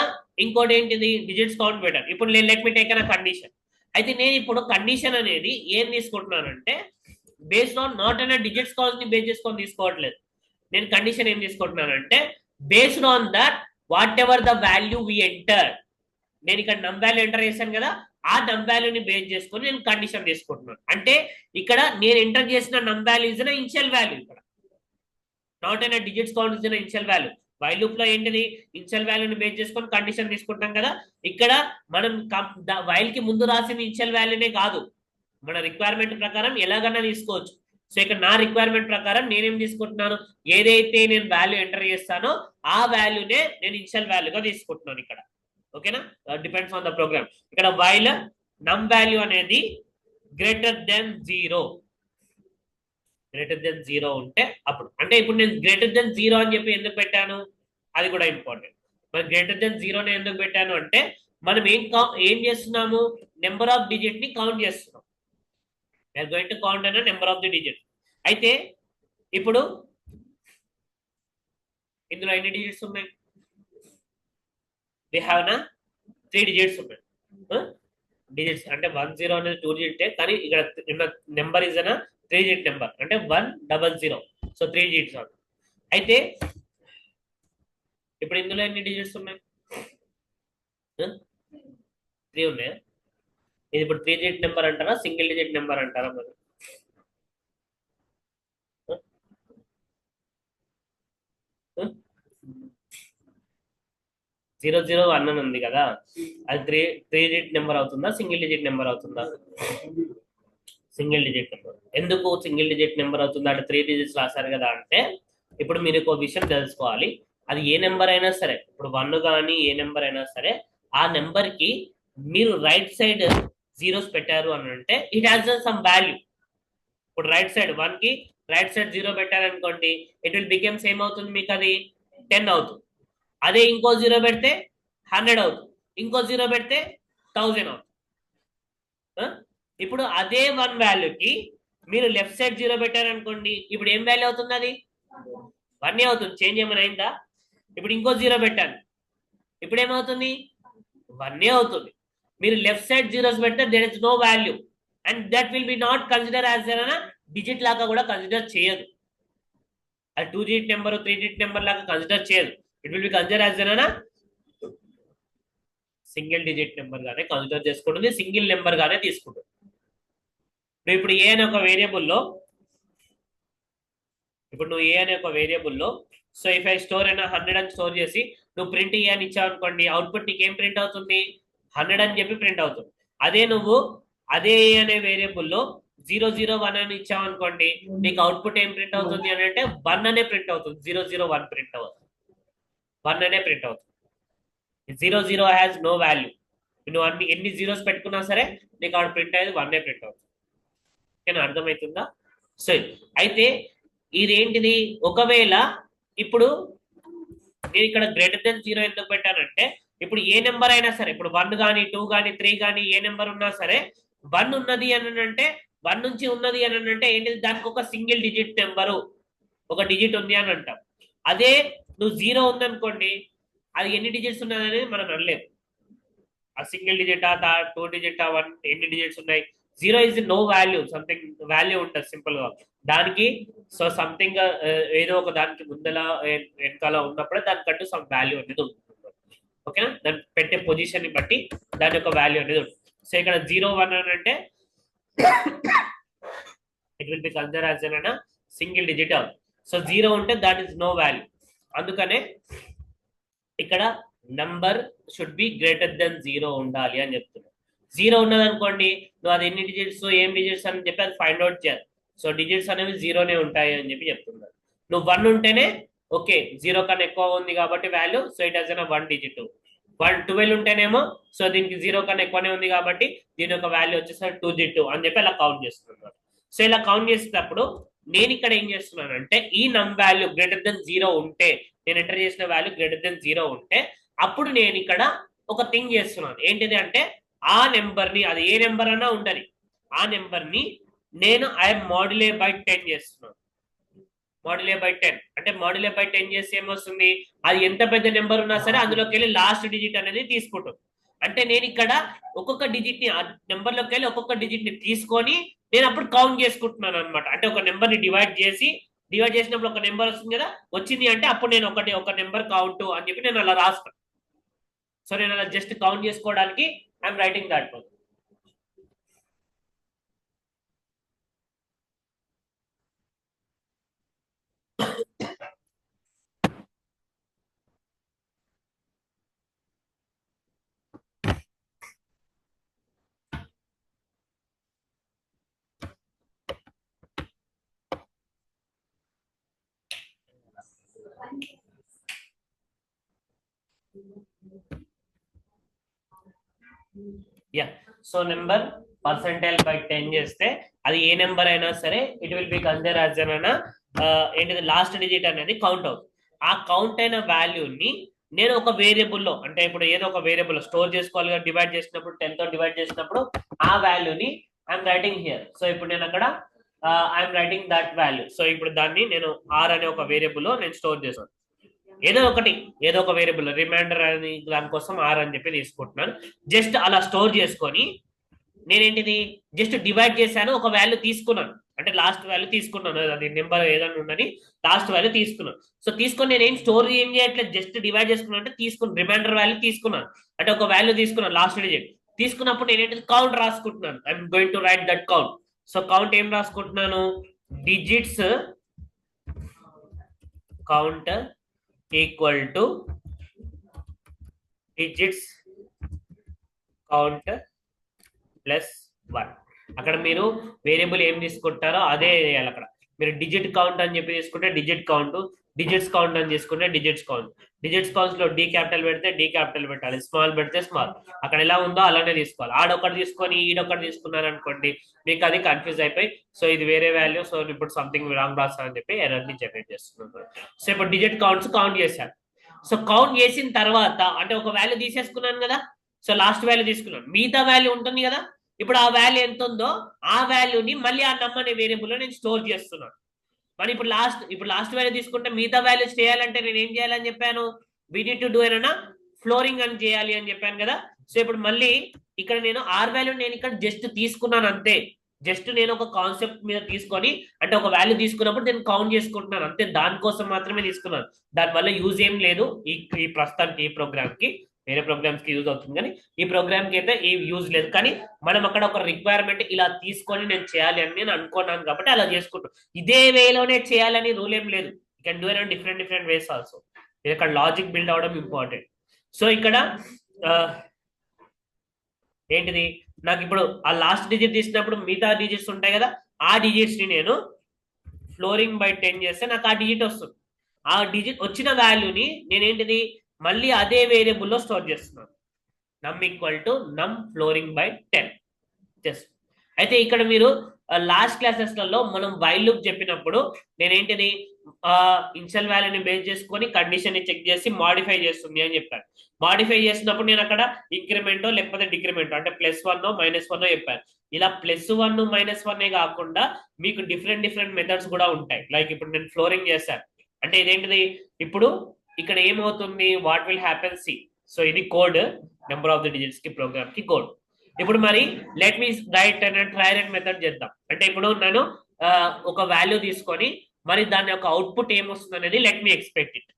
ఇంకోటి ఏంటిది డిజిట్స్ కౌంట్ పెట్టాను. ఇప్పుడు let me take an condition. అయితే నేను ఇప్పుడు కండిషన్ అనేది ఏం తీసుకుంటున్నానంటే బేస్డ్ ఆన్ నాట్ అనే డిజిట్స్ కౌంట్ ని బేస్ చేసుకొని తీసుకోవట్లేదు. నేను కండిషన్ ఏం తీసుకుంటున్నానంటే based on that whatever the value we enter, నేను ఇక్కడ నమ్ వాల్యూ ఎంటర్ చేశాను కదా, ఆ నమ్ వాల్యూని బేస్ చేసుకొని నేను కండిషన్ తీసుకుంటున్నాను. అంటే ఇక్కడ నేను ఎంటర్ చేసిన నమ్ వాల్యూ ఇస్ ఇనిషియల్ వాల్యూ, ఇక్కడ నాట్ అనే digits count is initial value. While loop లో ఏంటిది ఇనిషియల్ వాల్యూని బేస్ చేసుకొని కండిషన్ తీసుకుంటాం కదా, ఇక్కడ మనం వైల్ కి ముందు రాసిన ఇనిషియల్ వాల్యూనే కాదు, మన రిక్వైర్మెంట్ ప్రకారం ఎలాగన్నా తీసుకోవచ్చు. సో ఇక్కడ నా రిక్వైర్మెంట్ ప్రకారం నేనేం తీసుకుంటున్నాను, ఏదైతే నేను వాల్యూ ఎంటర్ చేస్తానో ఆ వాల్యూనే నేను ఇనిషియల్ వాల్యూగా తీసుకుంటున్నాను ఇక్కడ. ఓకేనా? Depends on the program. ఇక్కడ వైల్ నమ్ వాల్యూ అనేది గ్రేటర్ దెన్ 0 ఉంటే అప్పుడు, అంటే ఇప్పుడు నేను గ్రేటర్ దెన్ 0 అని చెప్పి ఎందుకు పెట్టాను అది కూడా ఇంపార్టెంట్. మరి గ్రేటర్ దెన్ 0 ఎందుకు పెట్టాను అంటే మనం ఏం చేస్తున్నాము, నెంబర్ ఆఫ్ డిజిట్ ని కౌంట్ చేస్తున్నాం. వీఆర్ గోయింగ్ టు కౌంట్ అన్న నెంబర్ ఆఫ్ ది డిజిట్. అయితే ఇప్పుడు ఇందులో ఎన్ని డిజిట్స్ ఉన్నాయి, వి హ్యావ్ నా 3 డిజిట్స్ ఉన్నాయి. డిజిట్స్ అంటే 10 అనేది 2 డిజిటే, కానీ ఇక్కడ నెంబర్ ఇస్ అన 3 డిజిట్ నెంబర్ అంటే 100. So 3 digits. అయితే ఇప్పుడు ఇందులో ఎన్ని డిజిట్స్ ఉన్నాయి, 3 ఉన్నాయా? ఇది ఇప్పుడు 3 డిజిట్ నెంబర్ అంటారా సింగిల్ డిజిట్ నెంబర్ అంటారా? మరి 001 అని ఉంది కదా, అది త్రీ డిజిట్ నెంబర్ అవుతుందా, సింగిల్ డిజిట్ నెంబర్ అవుతుందా? Single digit number. ఎందుకు సింగిల్ డిజిట్ నెంబర్ అవుతుంది అంటే 3 డిజిట్స్ రాశారు కదా అంటే, ఇప్పుడు మీరు ఒక విషయం తెలుసుకోవాలి. అది ఏ నెంబర్ అయినా సరే, ఇప్పుడు 1 కానీ ఏ నెంబర్ అయినా సరే, ఆ నెంబర్ కి మీరు రైట్ సైడ్ జీరోస్ పెట్టారు అని అంటే ఇట్ హాస్ సమ్ వాల్యూ. ఇప్పుడు రైట్ సైడ్ 1 కి రైట్ సైడ్ 0 పెట్టారనుకోండి, ఇట్ విల్ బికమ్స్ ఏమవుతుంది మీకు, అది 10 అవుతుంది. అదే ఇంకో 0 పెడితే 100 అవుతుంది, ఇంకో 0 పెడితే 1000 అవుతుంది. ఇప్పుడు అదే 1 వాల్యూకి మీరు లెఫ్ట్ సైడ్ 0 పెట్టారనుకోండి, ఇప్పుడు ఏం వాల్యూ అవుతుంది, అది 1 అవుతుంది. చేంజ్ ఏమైనా అయిందా? ఇప్పుడు ఇంకో 0 పెట్టాను, ఇప్పుడు ఏమవుతుంది, 1 అవుతుంది. మీరు లెఫ్ట్ సైడ్ జీరోస్ పెడితే there is no value and that will be not consider as digit లాగా కూడా కన్సిడర్ చేయదు. అది 2 డిజిట్ నెంబర్ 3 డిజిట్ నెంబర్ లాగా కన్సిడర్ చేయదు. It will be consider as single digit number గానే కన్సిడర్ చేసుకుంటుంది, సింగిల్ నెంబర్ గానే తీసుకుంటుంది. ఇప్పుడు ఏ అనే ఒక వేరియబుల్లో, ఇప్పుడు నువ్వు ఏ అనే ఒక వేరియబుల్లో, సో ఇఫ్ ఐ స్టోర్ అయినా 100 అని స్టోర్ చేసి నువ్వు ప్రింట్ ఏ అని ఇచ్చావు అనుకోండి, అవుట్పుట్ నీకు ఏం ప్రింట్ అవుతుంది, 100 అని చెప్పి ప్రింట్ అవుతుంది. అదే నువ్వు అదే ఏ అనే వేరియబుల్లో 001 అని ఇచ్చావు అనుకోండి, నీకు అవుట్పుట్ ఏం ప్రింట్ అవుతుంది అని అంటే 1 అనే ప్రింట్ అవుతుంది, 001 ప్రింట్ అవుతుంది, 1 అనే ప్రింట్ అవుతుంది. 00 హ్యాస్ నో వాల్యూ. నువ్వు ఎన్ని జీరోస్ పెట్టుకున్నా సరే నీకు ఆడ ప్రింట్ అయ్యేది 1 ప్రింట్ అవుతుంది. ఓకేనా, అర్థమవుతుందా? సో అయితే ఇదేంటిది, ఒకవేళ ఇప్పుడు నేను ఇక్కడ గ్రేటర్ దెన్ 0 ఎందుకు పెట్టానంటే, ఇప్పుడు ఏ నెంబర్ అయినా సరే, ఇప్పుడు 1 కానీ 2 కానీ 3 కానీ ఏ నెంబర్ ఉన్నా సరే, 1 ఉన్నది అని అంటే 1 నుంచి ఉన్నది అని అంటే ఏంటిది, దానికి ఒక సింగిల్ డిజిట్ నెంబరు, ఒక డిజిట్ ఉంది అని అంటాం. అదే నువ్వు 0 ఉందనుకోండి, అది ఎన్ని డిజిట్స్ ఉన్నది అనేది మనం అనలేము. ఆ సింగిల్ డిజిటా, 2 డిజిటా, 1 ఎన్ని డిజిట్స్ ఉన్నాయి. 0 is no value, something value ఉంటుంది సింపుల్ గా దానికి. సో సంథింగ్ ఏదో ఒక దానికి ముందల వెనకాల ఉన్నప్పుడే దానికంటూ సమ్ వాల్యూ అనేది ఉంటుంది. ఓకేనా, దాన్ని పెట్టే పొజిషన్ ని బట్టి దాని యొక్క వాల్యూ అనేది ఉంటుంది. సో ఇక్కడ 01 అని అంటే it will be consider as N single digit. So 0 ఉంటే దాట్ ఈస్ నో వాల్యూ. అందుకనే ఇక్కడ number should be greater than 0 ఉండాలి అని చెప్తున్నా. 0 ఉన్నది అనుకోండి, నువ్వు అది ఎన్ని డిజిట్స్ ఏం డిజిట్స్ అని చెప్పి అది ఫైండ్ అవుట్ చేయాలి. సో డిజిట్స్ అనేవి 0నే ఉంటాయి అని చెప్పి చెప్తున్నారు. నువ్వు 1 ఉంటేనే ఓకే, 0 కన్నా ఎక్కువ ఉంది కాబట్టి value, so it has 1 digit. 12 ఉంటేనేమో సో దీనికి 0 కన్నా ఎక్కువనే ఉంది కాబట్టి దీని యొక్క వాల్యూ వచ్చేసరికి 2 డిజిట్ అని చెప్పి అలా కౌంట్ చేస్తున్నారు. సో ఇలా కౌంట్ చేసేటప్పుడు నేను ఇక్కడ ఏం చేస్తున్నానంటే, ఈ నమ్ వాల్యూ గ్రేటర్ దెన్ 0 ఉంటే, నేను ఎంటర్ చేసిన వాల్యూ గ్రేటర్ దెన్ 0 ఉంటే, అప్పుడు నేను ఇక్కడ ఒక థింగ్ చేస్తున్నాను. ఏంటిది అంటే, ఆ నెంబర్ ని, అది ఏ నెంబర్ అన్నా ఉండని, ఆ నెంబర్ ని నేను ఐఎమ్ మాడ్యులే బై 10 చేస్తున్నాను. మాడ్యులే బై 10 అంటే మాడ్యులే బై 10 చేస్తే ఏమొస్తుంది, అది ఎంత పెద్ద నెంబర్ ఉన్నా సరే అందులోకి వెళ్ళి లాస్ట్ డిజిట్ అనేది తీసుకుంటాం. అంటే నేను ఇక్కడ ఒక్కొక్క డిజిట్ ని, ఆ నెంబర్ లోకి వెళ్ళి ఒక్కొక్క డిజిట్ ని తీసుకొని నేను అప్పుడు కౌంట్ చేసుకుంటున్నాను అనమాట. అంటే ఒక నెంబర్ ని డివైడ్ చేసినప్పుడు ఒక నెంబర్ వస్తుంది కదా, వచ్చింది అంటే అప్పుడు నేను ఒక నెంబర్ కౌంట్ అని చెప్పి నేను అలా రాస్తాను. సో నేను అలా జస్ట్ కౌంట్ చేసుకోవడానికి I'm writing that one. Yeah, so number percentile by 10 చేస్తే అది ఏ నెంబర్ అయినా సరే it will be consider as ఏంటిది, లాస్ట్ డిజిట్ అనేది కౌంట్ అవుతుంది. ఆ కౌంట్ అయిన వాల్యూని నేను ఒక వేరియబుల్లో, అంటే ఇప్పుడు ఏదో ఒక వేరియబుల్ స్టోర్ చేసుకోవాలి, డివైడ్ చేసినప్పుడు 10 తో డివైడ్ చేసినప్పుడు ఆ వాల్యూని ఐఎమ్ రైటింగ్ హియర్. సో ఇప్పుడు నేను అక్కడ I'm writing that value. So ఇప్పుడు దాన్ని నేను ఆర్ అనే ఒక వేరియబుల్లో నేను స్టోర్ చేశాను. ఏదో ఒక వేరియబుల్ రిమైండర్ అని దానికోసం ఆర్ అని చెప్పి తీసుకుంటున్నాను. జస్ట్ అలా స్టోర్ చేసుకొని నేనేంటిది జస్ట్ డివైడ్ చేశాను, ఒక వాల్యూ తీసుకున్నాను, అంటే లాస్ట్ వాల్యూ తీసుకున్నాను, అది నెంబర్ ఏదైనా ఉన్నది లాస్ట్ వాల్యూ తీసుకున్నాను. సో తీసుకొని నేను ఏం చేయట్లేదు, జస్ట్ డివైడ్ చేసుకున్నాను, అంటే తీసుకుని రిమైండర్ వాల్యూ తీసుకున్నాను, అంటే ఒక వాల్యూ తీసుకున్నాను లాస్ట్ డిజిట్. తీసుకున్నప్పుడు నేనేంటి కౌంట్ రాసుకుంటున్నాను, I'm going to write that count. So count ఏం రాసుకుంటున్నాను, digits count equal to digits count plus 1. అక్కడ మీరు వేరియబుల్ ఏం తీసుకుంటారో అదే వేయాలి. అక్కడ మీరు డిజిట్ కౌంట్ అని చెప్పి తీసుకుంటే డిజిట్ కౌంట్, డిజిట్స్ కౌంట్ అని తీసుకుంటే డిజిట్స్ కౌంట్. డిజిట్స్ కౌంట్స్ లో డి క్యాపిటల్ పెడితే డి క్యాపిటల్ పెట్టాలి, స్మాల్ పెడితే స్మాల్. అక్కడ ఎలా ఉందో అలానే తీసుకోవాలి. ఆడొకటి తీసుకొని ఈడొకటి తీసుకున్నారు అనుకోండి, మీకు అది కన్ఫ్యూజ్ అయిపోయి సో ఇది వేరే వాల్యూ, సో ఇప్పుడు సంథింగ్ రాంగ్ రాస్తానని చెప్పి ఎర్రర్ ని జనరేట్ చేస్తున్నారు. సో ఇప్పుడు డిజిట్ కౌంట్స్ కౌంట్ చేశారు. సో కౌంట్ చేసిన తర్వాత అంటే ఒక వాల్యూ తీసేసుకున్నాను కదా, సో లాస్ట్ వాల్యూ తీసుకున్నాను, మిగతా వాల్యూ ఉంటుంది కదా. ఇప్పుడు ఆ వాల్యూ ఎంత ఉందో ఆ వాల్యూని మళ్ళీ ఆ నమ్ అనే వేరియబుల్ లో నేను స్టోర్ చేస్తున్నాను. మరి ఇప్పుడు లాస్ట్ వాల్యూ తీసుకుంటే మిగతా వాల్యూస్ చేయాలంటే నేను ఏం చేయాలని చెప్పాను, వి నీడ్ టు డూ ఏనా ఫ్లోరింగ్ అని చేయాలి అని చెప్పాను కదా. సో ఇప్పుడు మళ్ళీ ఇక్కడ నేను ఆర్ వాల్యూ నేను ఇక్కడ జస్ట్ తీసుకున్నాను అంతే. జస్ట్ నేను ఒక కాన్సెప్ట్ మీద తీసుకొని అంటే ఒక వాల్యూ తీసుకున్నప్పుడు నేను కౌంట్ చేసుకుంటున్నాను అంతే, దానికోసం మాత్రమే తీసుకున్నాను. దానివల్ల యూజ్ ఏం లేదు ఈ ప్రస్తుతానికి ఈ ప్రోగ్రామ్ కి. వేరే ప్రోగ్రామ్స్ కి యూజ్ అవుతుంది కానీ ఈ ప్రోగ్రామ్ కి అయితే ఈ యూజ్ లేదు. కానీ మనం అక్కడ ఒక రిక్వైర్మెంట్ ఇలా తీసుకొని నేను చేయాలి అని నేను అనుకున్నాను కాబట్టి అలా చేసుకుంటాం. ఇదే వేలోనే చేయాలని రూల్ ఏం లేదు. You can do it in different ways also. ఇక్కడ లాజిక్ బిల్డ్ అవడం ఇంపార్టెంట్. సో ఇక్కడ ఏంటిది, నాకు ఇప్పుడు ఆ లాస్ట్ డిజిట్ తీసినప్పుడు మిగతా డిజిట్స్ ఉంటాయి కదా, ఆ డిజిట్స్ ని నేను ఫ్లోరింగ్ బై 10 చేస్తే నాకు ఆ డిజిట్ వస్తుంది. ఆ డిజిట్ వచ్చిన వాల్యూని నేనేంటిది మళ్ళీ అదే వేరియబుల్లో స్టోర్ చేస్తున్నాను. నమ్ ఈక్వల్ టు నమ్ ఫ్లోరింగ్ బై 10 జస్ట్. అయితే ఇక్కడ మీరు లాస్ట్ క్లాసెస్లలో మనం వైల్ లూప్ చెప్పినప్పుడు నేనేంటిది ఇన్షియల్ వాల్యూని బేస్ చేసుకొని కండిషన్ ని చెక్ చేసి మాడిఫై చేస్తుంది అని చెప్పాను. మాడిఫై చేసినప్పుడు నేను అక్కడ ఇంక్రిమెంటో లేకపోతే డిక్రిమెంటో అంటే +1 -1 చెప్పాను. ఇలా +1 -1 కాకుండా మీకు డిఫరెంట్ మెథడ్స్ కూడా ఉంటాయి. లైక్ ఇప్పుడు నేను ఫ్లోరింగ్ చేశాను అంటే ఇదేంటిది, ఇప్పుడు ఇక్కడ ఏమవుతుంది, what will happen see. So ఇది code, number of the digits కి ప్రోగ్రామ్ కి కోడ్. ఇప్పుడు మరి let me write and try and method చేద్దాం. అంటే ఇప్పుడు నేను ఒక వాల్యూ తీసుకొని మరి దాని యొక్క అవుట్పుట్ ఏమొస్తుంది అనేది let me expect it.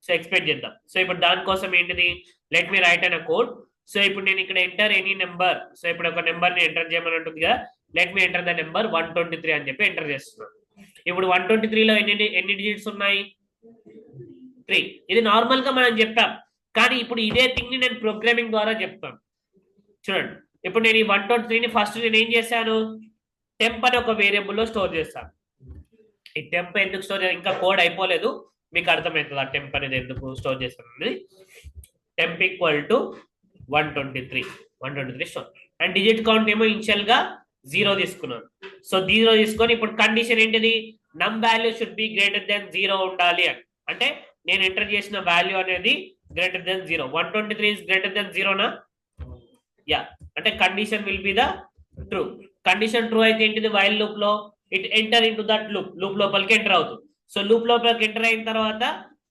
So expect చేద్దాం. సో ఇప్పుడు దానికోసం ఏంటిది, లెట్ మీ రైట్ అనే కోడ్. సో ఇప్పుడు నేను ఇక్కడ ఎంటర్ ఎనీ నెంబర్. సో ఇప్పుడు ఒక నెంబర్ ని ఎంటర్ చేయమని ఉంటుంది కదా, let me enter the number 123 అని చెప్పి ఎంటర్ చేస్తున్నాను. ఇప్పుడు 123లో ఎన్ని డిజిట్స్ ఉన్నాయి, 3. ఇది నార్మల్ గా మనం చెప్పాం, కానీ ఇప్పుడు ఇదే థింగ్ ని నేను ప్రోగ్రామింగ్ ద్వారా చెప్తాను. చూడండి, ఇప్పుడు నేను ఈ 123ని ఫస్ట్ నేను ఏం చేశాను, టెంప్ అని ఒక వేరియబుల్లో స్టోర్ చేస్తాను. ఈ టెంప్ ఎందుకు స్టోర్ చేయాలి, ఇంకా కోడ్ అయిపోలేదు, మీకు అర్థమవుతుంది ఆ టెంప్ అనేది ఎందుకు స్టోర్ చేస్తాను అనేది. Temp equal to 123 store. And digit count ఏమో ఇనిషియల్ గా 0 తీసుకున్నాను. సో 0 తీసుకొని ఇప్పుడు కండిషన్ ఏంటిది, num value should be greater than 0 ఉండాలి అని. అంటే నేను ఎంటర్ చేసిన వాల్యూ అనేది greater than 0. 123 is greater than 0నా? యా, అంటే condition will be the true. Condition true అయితే ఏంటిది, వైల్ లూప్ లో it enter into that loop లోపలికి ఎంటర్ అవుతుంది. సో లూప్ లోపలికి ఎంటర్ అయిన తర్వాత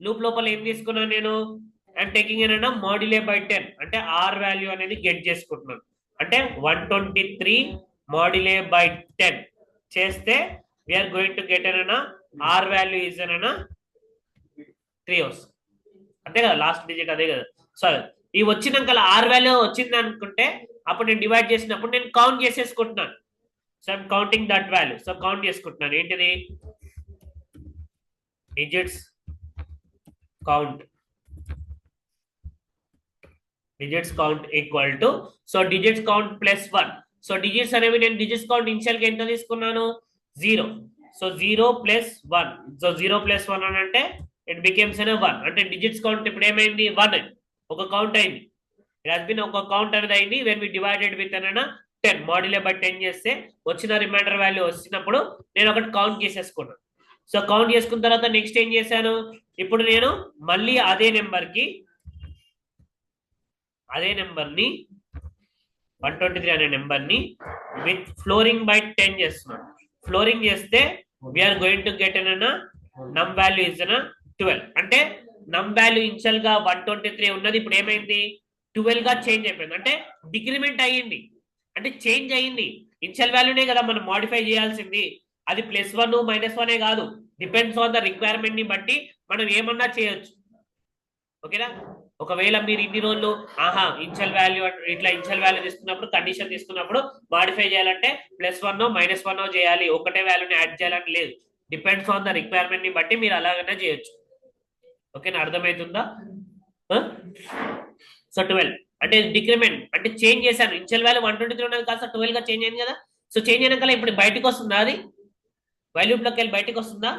లూప్ లోపల ఏం తీసుకున్నాను నేను, అండ్ టేకింగ్ ఏనా మాడ్యులే బై 10 అంటే ఆర్ వాల్యూ అనేది గెట్ చేసుకుంటున్నాను. అంటే 123 మాడ్యులే బై 10 చేస్తే వీఆర్ గోయింగ్ టు గెట్ ఏనా ఆర్ వాల్యూ ఈజ్ ఏనా 3 వస్తుంది. అంతే కదా, లాస్ట్ డిజిట్ అదే కదా. సో ఈ వచ్చినాక ఆర్ వాల్యూ వచ్చింది అనుకుంటే అప్పుడు నేను డివైడ్ చేసినప్పుడు నేను కౌంట్ చేసేసుకుంటున్నాను. So I'm counting that value. So count చేసుకుంటున్నాను ఏంటిది, digits count equal to, so digits count +1. So digits అనేవి నేను డిజిట్స్ కౌంట్ ఇనిషియల్ గా ఎంత తీసుకున్నాను, 0. సో 0 + 1. సో 0 + 1 అని అంటే ఇట్ బికేమ్స్ 1. అంటే డిజిట్స్ కౌంట్ ఇప్పుడు ఏమైంది, 1 ఒక కౌంట్ అయింది. ఇట్ హాస్ బీన్ ఒక కౌంట్ అనేది అయింది when we divided with 10 modulo by 10 చేస్తే వచ్చిన రిమైండర్ వాల్యూ వచ్చినప్పుడు నేను ఒకటి కౌంట్ చేసేసుకున్నాను. సో కౌంట్ చేసుకున్న తర్వాత నెక్స్ట్ ఏం చేశాను, ఇప్పుడు నేను మళ్ళీ అదే నెంబర్ ని 123 అనే నెంబర్ ని విత్ ఫ్లోరింగ్ బై 10 చేస్తున్నాను. ఫ్లోరింగ్ చేస్తే వీఆర్ గోయింగ్ టు గెట్ నమ్ వాల్యూ ఇస్ 12. అంటే నమ్ వాల్యూ ఇనిషియల్ గా 123 ఉన్నది, ఇప్పుడు ఏమైంది 12 గా చేంజ్ అయిపోయింది. అంటే డిక్రిమెంట్ అయ్యింది, అంటే చేంజ్ అయ్యింది. ఇనిషియల్ వాల్యూనే కదా మనం మాడిఫై చేయాల్సింది, అది +1 -1 కాదు. డిపెండ్స్ ఆన్ ద రిక్వైర్మెంట్ ని బట్టి మనం ఏమన్నా చేయొచ్చు. ఓకేనా, ఒకవేళ మీరు ఇన్ని రోజులు ఇనిషియల్ వాల్యూ ఇట్లా ఇనిషియల్ వాల్యూ తీసుకున్నప్పుడు కండిషన్ తీసుకున్నప్పుడు మాడిఫై చేయాలంటే +1 -1 చేయాలి, ఒకటే వాల్యూని యాడ్ చేయాలని లేదు. డిపెండ్స్ ఆన్ ద రిక్వైర్మెంట్ ని బట్టి మీరు అలాగైనా చేయొచ్చు. ఓకేనా, అర్థమవుతుందా? సో 12 అంటే డిక్రిమెంట్ అంటే చేంజ్ చేశాను. ఇనిషియల్ వాల్యూ 123 ఉన్నది కాస్త 12 గా చేంజ్ అయింది కదా. సో చేంజ్ అయినాక ఇప్పుడు బయటకు వస్తుందా, అది వైల్ లూప్ లోకి వెళ్ళి బయటకు వస్తుందా,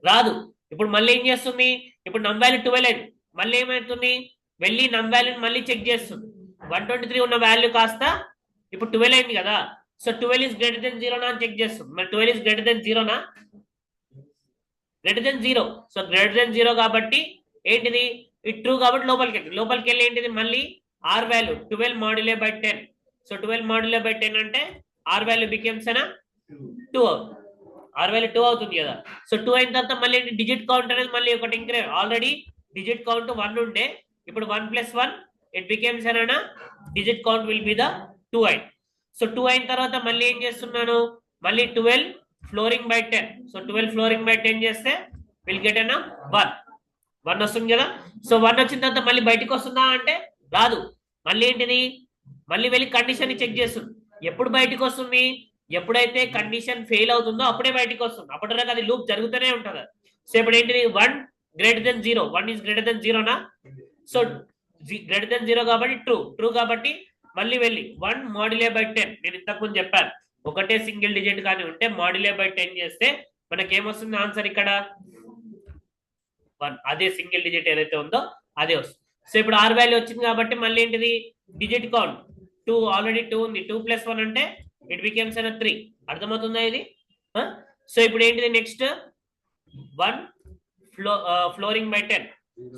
రాదు. ఇప్పుడు మళ్ళీ ఏం చేస్తుంది, ఇప్పుడు నమ్ వాల్యూ 12 అయింది, మళ్ళీ ఏమవుతుంది, వెళ్ళి నమ్ వాల్యూని మళ్ళీ చెక్ చేస్తుంది. 123 ఉన్న వాల్యూ కాస్త ఇప్పుడు 12 అయింది కదా. సో 12 ఇస్ గ్రేటర్ దెన్ 0 అని చెక్ చేస్తుంది. మరి 12 ఇస్ గ్రేటర్ దెన్ 0 నా, greater than 0. So greater than 0 కాబట్టి ఏంటిది, ఇది ట్రూ కాబట్టి లోపలికి వెళ్ళి ఏంటిది మళ్ళీ r value 12 modulo by 10. So 12 modulo by 10 అంటే ఆర్ వాల్యూ బికమ్స్ అనా 2 అవుతుంది. ఆర్ వాల్యూ 2 అవుతుంది కదా. సో 2 అయిన తర్వాత మళ్ళీ డిజిట్ కౌంట్ అనేది మళ్ళీ ఒకటి ఇంక్రీజ్, ఆల్రెడీ డిజిట్ కౌంట్ 1 ఉండే, ఇప్పుడు 1 + 1 ఇట్ బికమ్స్ అనా digit count will be the 2 అయింది. సో 2 అయిన తర్వాత మళ్ళీ ఏం చేస్తున్నాను, మళ్ళీ 12 flooring by 10. So 12 flooring by 10 చేస్తే విల్ గెట్ అనా 1 వస్తుంది కదా. సో 1 వచ్చిన తర్వాత మళ్ళీ బయటకు వస్తుందా అంటే రాదు. మళ్ళీ ఏంటిది, మళ్ళీ వెళ్ళి కండిషన్ ని చెక్ చేస్తుంది. ఎప్పుడు బయటకు వస్తుంది, ఎప్పుడైతే కండిషన్ ఫెయిల్ అవుతుందో అప్పుడే బయటకు వస్తుంది. అప్పటిదాకా అది లూప్ జరుగుతూనే ఉంటుంది. సో ఇప్పుడు ఏంటిది 1 greater than 0, 1 is greater than 0 నా. సో గ్రేటర్ దెన్ 0 కాబట్టి ట్రూ కాబట్టి మళ్ళీ వెళ్ళి 1 మాడ్యులే బై 10. నేను ఇంతకుముందు చెప్పాను, ఒకటే సింగిల్ డిజిట్ కానీ ఉంటే మాడ్యులే బై 10 చేస్తే మనకి ఏమొస్తుంది ఆన్సర్ ఇక్కడ 1. అదే సింగిల్ డిజిట్ ఏదైతే ఉందో అదే వస్తుంది. సో ఇప్పుడు ఆర్ వాల్యూ వచ్చింది కాబట్టి మళ్ళీ ఏంటిది డిజిట్ కౌంట్ 2, ఆల్రెడీ 2 ఉంది, 2 + 1 అంటే ఇట్ బికమ్స్ అన్న 3. అర్థమవుతుందా ఇది. సో ఇప్పుడు ఏంటిది నెక్స్ట్ 1 ఫ్లోరింగ్ బై 10.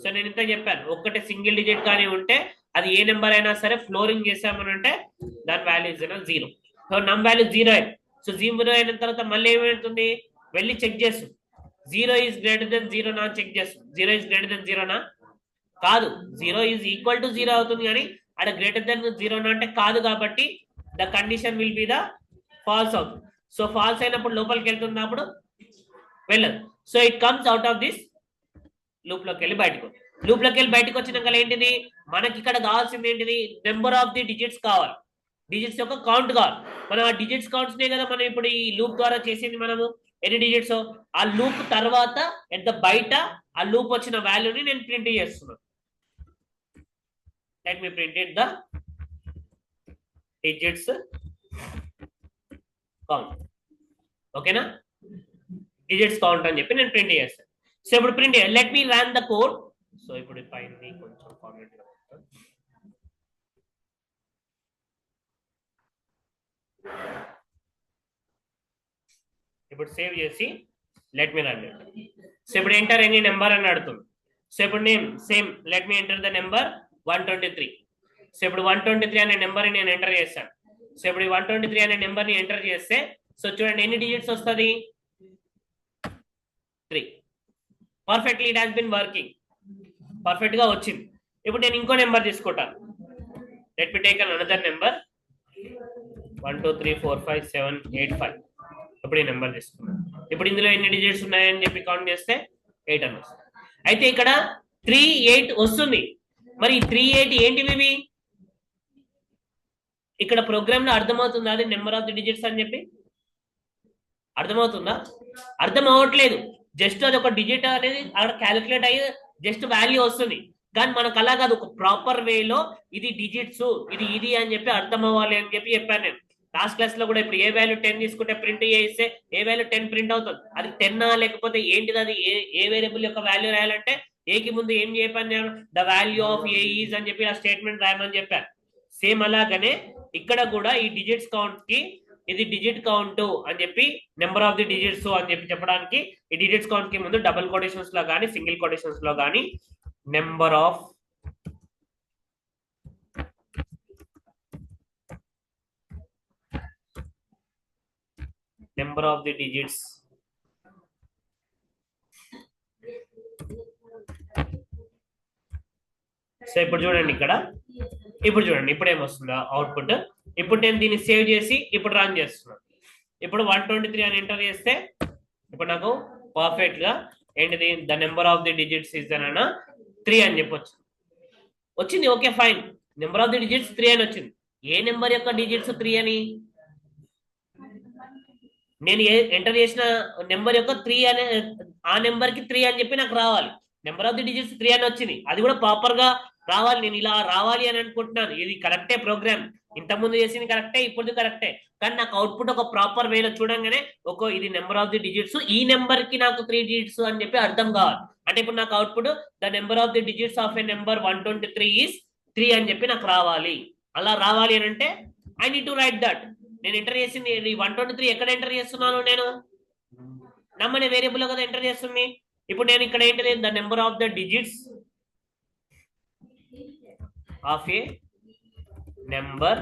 సో నేను ఇంత చెప్పాను, ఒక్కటే సింగిల్ డిజిట్ కానీ ఉంటే అది ఏ నెంబర్ అయినా సరే ఫ్లోరింగ్ చేసామని అంటే దాని వాల్యూ ఇస్ 0. సో నమ్ వాల్యూ 0 అయింది. సో 0 అయిన తర్వాత మళ్ళీ ఏమవుతుంది, వెళ్ళి చెక్ చేస్తుంది. 0 ఈజ్ గ్రేటర్ దెన్ 0 నా చెక్ చేస్తుంది. 0 ఈజ్ గ్రేటర్ దెన్ 0 నా కాదు, 0 ఈజ్ ఈక్వల్ టు 0 అవుతుంది కానీ అక్కడ గ్రేటర్ దెన్ 0 నా అంటే కాదు, కాబట్టి the condition will be the false అవుతుంది. సో ఫాల్స్ అయినప్పుడు లోపలికి వెళ్తున్నప్పుడు వెళ్ళదు. So it comes out of this loop లోకి వెళ్ళి బయటకు వచ్చినాక ఏంటిది మనకి ఇక్కడ కావాల్సింది ఏంటిది, నెంబర్ ఆఫ్ ది డిజిట్స్ కావాలి, డిజిట్స్ యొక్క కౌంట్ కావాలి. మనం ఆ డిజిట్స్ కౌంట్స్ నే కదా మనం ఇప్పుడు ఈ లూప్ ద్వారా చేసింది. మనము ఎన్ని డిజిట్స్, ఆ లూప్ తర్వాత ఎంత బయట ఆ లూప్ వచ్చిన వాల్యూని నేను ప్రింట్ చేస్తున్నాను. Let me print it the digits count. ఓకేనా, డిజిట్స్ కౌంట్ అని చెప్పి నేను ప్రింట్ చేస్తాను. సో ఇప్పుడు print let me run the code. So ఇప్పుడు పైన కొంచెం కామెంట్ ఇప్పుడు సేవ్ చేసి let me run it. So ఇప్పుడు ఎంటర్ ఎనీ నెంబర్ అని అడుగుతుంది. సో ఇప్పుడు నేను same let me enter the number 123. So ఇప్పుడు 123 అనే నెంబర్ నేను ఎంటర్ చేశాను. సో ఇప్పుడు 123 అనే నెంబర్ ని ఎంటర్ చేస్తే సో చూడండి ఎన్ని డిజిట్స్ వస్తుంది, 3. Perfectly it has been working, perfect గా వచ్చింది. ఇప్పుడు నేను ఇంకో నెంబర్ తీసుకుంటాను. Let me take another number 1 2 3 4 5 7 8 5. ఇప్పుడు ఈ నెంబర్ తీసుకున్నాను. ఇప్పుడు ఇందులో ఎన్ని డిజిట్స్ ఉన్నాయని చెప్పి కౌంట్ చేస్తే 8 అని వస్తుంది. అయితే ఇక్కడ 3 8 వస్తుంది. మరి 3 8 ఏంటివి ఇవి, ఇక్కడ ప్రోగ్రామ్ లో అర్థమవుతుందా అది నెంబర్ ఆఫ్ ది డిజిట్స్ అని చెప్పి, అర్థమవుతుందా, అర్థం అవ్వట్లేదు. జస్ట్ అది ఒక డిజిట్ అనేది అక్కడ క్యాలిక్యులేట్ అయ్యి జస్ట్ వాల్యూ వస్తుంది. కానీ మనకు అలా కాదు, ఒక ప్రాపర్ వేలో ఇది డిజిట్స్ ఇది అని చెప్పి అర్థం అవ్వాలి అని చెప్పి చెప్పాను నేను లాస్ట్ క్లాస్ లో కూడా. ఇప్పుడు ఏ వాల్యూ 10 తీసుకుంటే ప్రింట్ చేస్తే ఏ వాల్యూ 10 ప్రింట్ అవుతుంది, అది 10 లేకపోతే ఏంటిది, అది ఏ వేరియబుల్ యొక్క వాల్యూ రాయాలంటే ఏకి ముందు ఏం చెప్పాను, the value of A is అని చెప్పి ఆ స్టేట్మెంట్ రాయమని చెప్పాను. సేమ్ అలాగనే ఇక్కడ కూడా ఈ డిజిట్స్ కౌంట్ కి ఇది డిజిట్ కౌంట్ అని చెప్పి నెంబర్ ఆఫ్ ది డిజిట్స్ అని చెప్పి చెప్పడానికి ఈ డిజిట్స్ కౌంట్ కి ముందు డబుల్ కొటేషన్స్ లో కానీ సింగిల్ కొటేషన్స్ లో కానీ number of the digits so ఇప్పుడు చూడండి ఇక్కడ, ఇప్పుడు చూడండి ఇప్పుడు ఏమొస్తుందో అవుట్పుట్. ఇప్పుడు నేను దీన్ని సేవ్ చేసి ఇప్పుడు రన్ చేస్తున్నాను. ఇప్పుడు 123 అని ఎంటర్ చేస్తే ఇప్పుడు నాకు పర్ఫెక్ట్ గా ఏంటిది the number of the digits is అన్న 3 అని చెప్పొచ్చు వచ్చింది. Okay fine, number of the digits 3 అని వచ్చింది. ఏ నెంబర్ యొక్క డిజిట్స్ 3 అని, నేను ఎంటర్ చేసిన నెంబర్ యొక్క 3 అనే ఆ నెంబర్ కి 3 అని చెప్పి నాకు రావాలి. నెంబర్ ఆఫ్ ది డిజిట్స్ 3 అని వచ్చింది, అది కూడా ప్రాపర్ గా రావాలి, నేను ఇలా రావాలి అని అనుకుంటున్నాను, ఇది కరెక్టే ప్రోగ్రామ్, ఇంతకుముందు చేసింది కరెక్టే, ఇప్పుడు కరెక్టే, కానీ నాకు అవుట్పుట్ ఒక ప్రాపర్ వేలో చూడంగానే ఇది నెంబర్ ఆఫ్ ది డిజిట్స్, ఈ నెంబర్ కి నాకు 3 డిజిట్స్ అని చెప్పి అర్థం కావాలి. అంటే ఇప్పుడు నాకు output the number of the digits of a number 123 is 3 అని చెప్పి నాకు రావాలి. అలా రావాలి అని అంటే I need to write that. నేను ఎంటర్ చేసింది 123 ఎక్కడ ఎంటర్ చేస్తున్నాను, నేను నమ్ అనే వేరియబుల్ కదా ఎంటర్ చేస్తుంది. ఇప్పుడు నేను ఇక్కడ ఏంటిది, the number of the digits of A number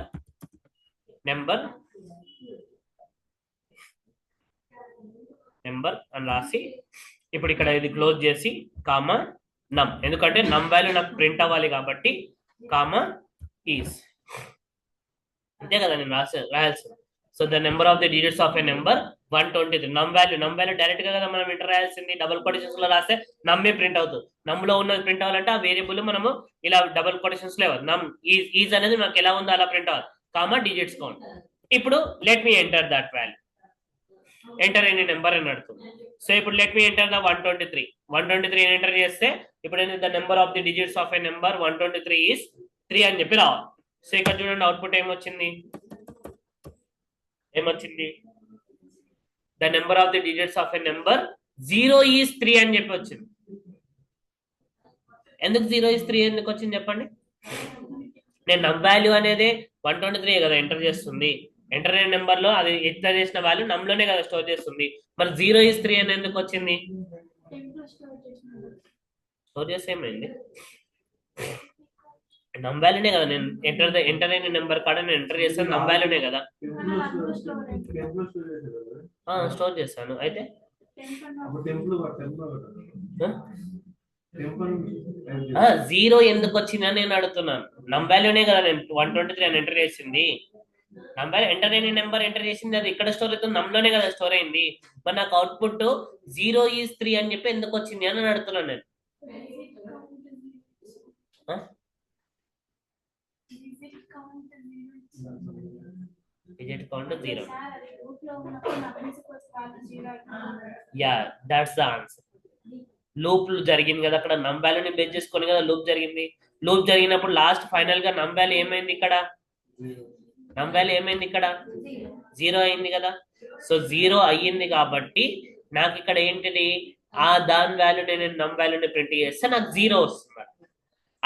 అని రాసి ఇప్పుడు ఇక్కడ ఇది క్లోజ్ చేసి కామా నమ్, ఎందుకంటే నమ్ వాల్యూ నాకు ప్రింట్ అవ్వాలి కాబట్టి కామా ఈస్, అంతే కదా నేను రాయాల్సింది. So the number of the digits of a number 123, num value direct గా కదా మనం ఎంటర్ రాయాల్సింది. డబుల్ కొటేషన్స్ లో రాస్తే నమ్మే ప్రింట్ అవుతుంది. నమ్ లో ఉన్నది ప్రింట్ అవ్వాలంటే ఆ వేరియబుల్ మనము ఇలా డబుల్ కొటేషన్స్ లో నమ్ ఈజ్ అనేది మనకు ఎలా ఉందో అలా ప్రింట్ అవ్వాలి, కామా డిజిట్స్ కౌంట్. ఇప్పుడు let me enter that value, enter any number అని అడుగుతుంది. సో ఇప్పుడు let me enter the 123 enter చేస్తే ఇప్పుడు the number of the digits of a number 123 is 3 అని చెప్పి రావాలి. సో ఇక్కడ చూడండి అవుట్పుట్ ఏమొచ్చింది, the number of the digits of a number 0 is 3 అని చెప్పి వచ్చింది. ఎందుకు 0 ఈస్ 3 ఎందుకు వచ్చింది చెప్పండి. నేను నమ్ వాల్యూ అనేది 123 కదా ఎంటర్ చేస్తుంది, ఎంటర్ అయిన నెంబర్ లో అది ఎంటర్ చేసిన వాల్యూ నమ్ లోనే కదా స్టోర్ చేస్తుంది. మరి 0 ఈస్ 3 అని ఎందుకు వచ్చింది, స్టోర్ చేస్తే ఏమైంది, నమ్ వాల్యూనే కదా నేను ఎంటర్ అయిన నెంబర్ కాడ నేను ఎంటర్ చేస్తాను, నమ్ వాల్యూనే కదా స్టోర్ చేస్తాను. అయితే 0 ఎందుకు వచ్చిందని నేను అడుగుతున్నాను. నమ్ వాల్యూనే కదా నేను 123 అని ఎంటర్ చేసింది, నమ్ వాల్యూ ఎంటర్ అయిన నెంబర్ ఎంటర్ చేసింది, అది ఇక్కడ స్టోర్ అవుతుంది, నమ్ లోనే కదా స్టోర్ అయింది. మరి నాకు అవుట్పుట్ 0 ఈస్ 3 అని చెప్పి ఎందుకు వచ్చింది అని అడుగుతున్నాను నేను. Digit count 0. Yeah that's the answer. Loop జరిగింది కదా అక్కడ, నమ్ వాల్యూని బేస్ చేసుకొని కదా లూప్ జరిగింది. లూప్ జరిగినప్పుడు లాస్ట్ ఫైనల్ గా నమ్ వాల్యూ ఏమైంది ఇక్కడ, 0 అయింది కదా. సో 0 అయ్యింది కాబట్టి నాకు ఇక్కడ ఏంటిది, దాని వాల్యూ నేను నమ్ వాల్యూని ప్రింట్ చేస్తే నాకు 0 వస్తుంది.